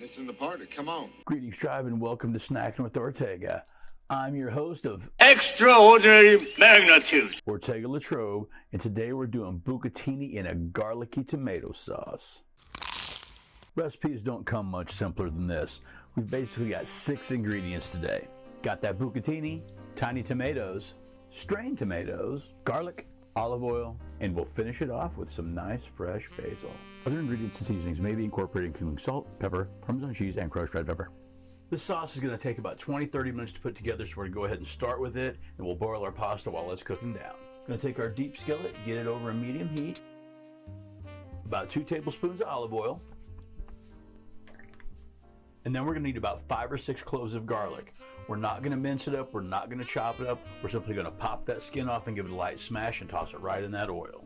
Missing the party, come on. Greetings, tribe, and welcome to Snackin with Ortega. I'm your host of Extraordinary Magnitude, Ortega LaTrobe, and today we're doing bucatini in a garlicky tomato sauce. Recipes don't come much simpler than this. We've basically got 6 ingredients today. Got that bucatini, tiny tomatoes, strained tomatoes, garlic, olive oil, and we'll finish it off with some nice fresh basil. Other ingredients and seasonings may be incorporated, including salt, pepper, Parmesan cheese, and crushed red pepper. This sauce is going to take about 20-30 minutes to put together, so we're going to go ahead and start with it, and we'll boil our pasta while it's cooking down. Going to take our deep skillet, get it over a medium heat, about 2 tablespoons of olive oil, and then we're going to need about 5 or 6 cloves of garlic. We're not going to mince it up, we're not going to chop it up, we're simply going to pop that skin off and give it a light smash and toss it right in that oil.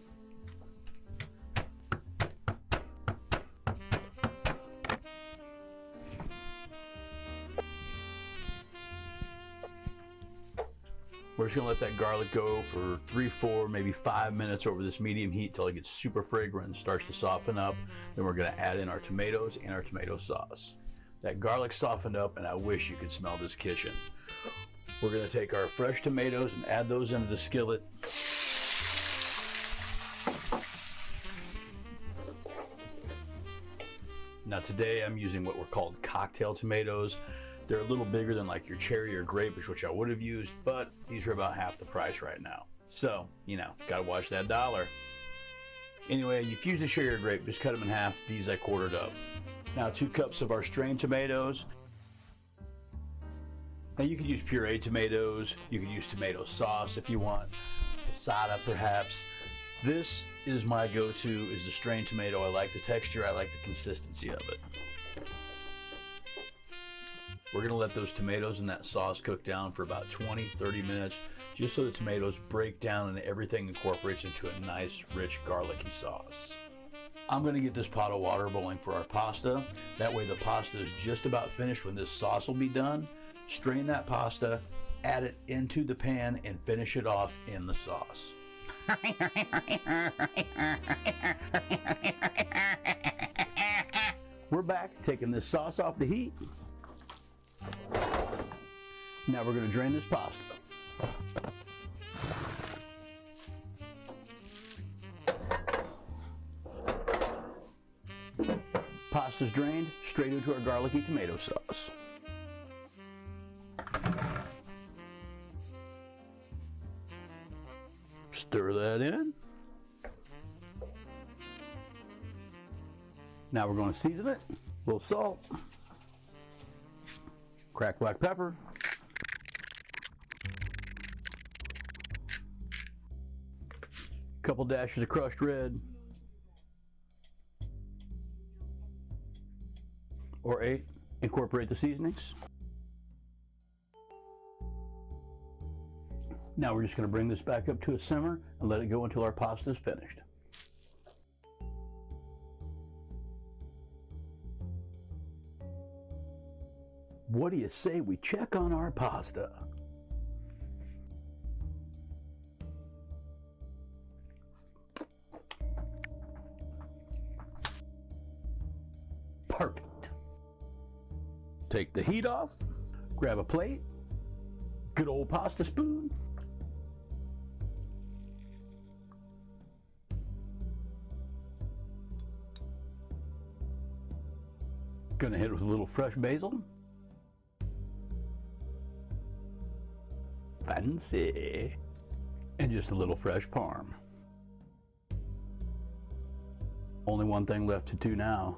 We're just going to let that garlic go for 3, 4, maybe 5 minutes over this medium heat till it gets super fragrant and starts to soften up. Then we're going to add in our tomatoes and our tomato sauce. That garlic softened up, and I wish you could smell this kitchen. We're going to take our fresh tomatoes and add those into the skillet. Now today I'm using what were called cocktail tomatoes. They're a little bigger than like your cherry or grape, which I would have used, but these are about half the price right now. So, you know, gotta watch that dollar. Anyway, if you use the cherry or grape, just cut them in half. These I quartered up. Now 2 cups of our strained tomatoes. Now you could use pureed tomatoes, you could use tomato sauce if you want, asada perhaps. This is my go-to, is the strained tomato. I like the texture, I like the consistency of it. We're gonna let those tomatoes and that sauce cook down for about 20-30 minutes, just so the tomatoes break down and everything incorporates into a nice, rich, garlicky sauce. I'm gonna get this pot of water boiling for our pasta. That way the pasta is just about finished when this sauce will be done. Strain that pasta, add it into the pan, and finish it off in the sauce. We're back, taking this sauce off the heat. Now we're going to drain this pasta. Pasta's drained, straight into our garlicky tomato sauce. Stir that in. Now we're going to season it. A little salt, cracked black pepper, a couple dashes of crushed red, or 8. Incorporate the seasonings. Now we're just going to bring this back up to a simmer and let it go until our pasta is finished. What do you say we check on our pasta? Perfect. Take the heat off, grab a plate, good old pasta spoon. Gonna hit it with a little fresh basil. Fancy. And just a little fresh parm. Only one thing left to do now,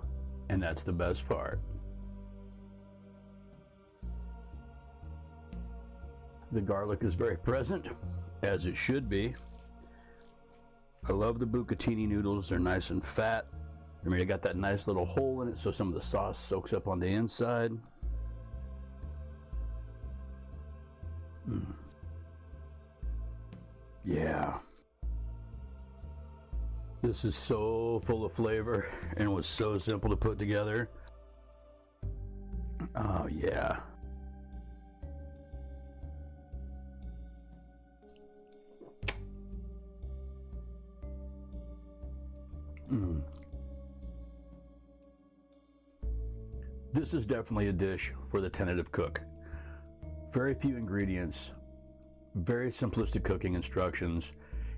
and that's the best part. The garlic is very present, as it should be. I love the bucatini noodles. They're nice and fat. I mean, I got that nice little hole in it so some of the sauce soaks up on the inside. Yeah. This is so full of flavor and was so simple to put together. Oh yeah. This is definitely a dish for the tentative cook. Very few ingredients, very simplistic cooking instructions,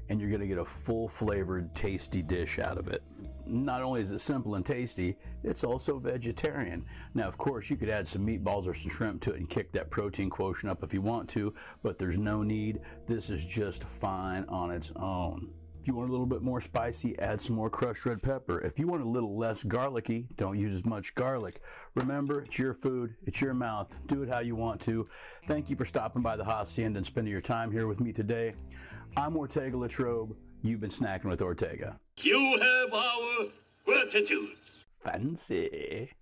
and you're going to get a full flavored, tasty dish out of it. Not only is it simple and tasty, it's also vegetarian. Now, of course, you could add some meatballs or some shrimp to it and kick that protein quotient up if you want to, but there's no need. This is just fine on its own. If you want a little bit more spicy, add some more crushed red pepper. If you want a little less garlicky, don't use as much garlic. Remember, it's your food, it's your mouth. Do it how you want to. Thank you for stopping by the Hacienda and spending your time here with me today. I'm Ortega LaTrobe. You've been snacking with Ortega. You have our gratitude. Fancy.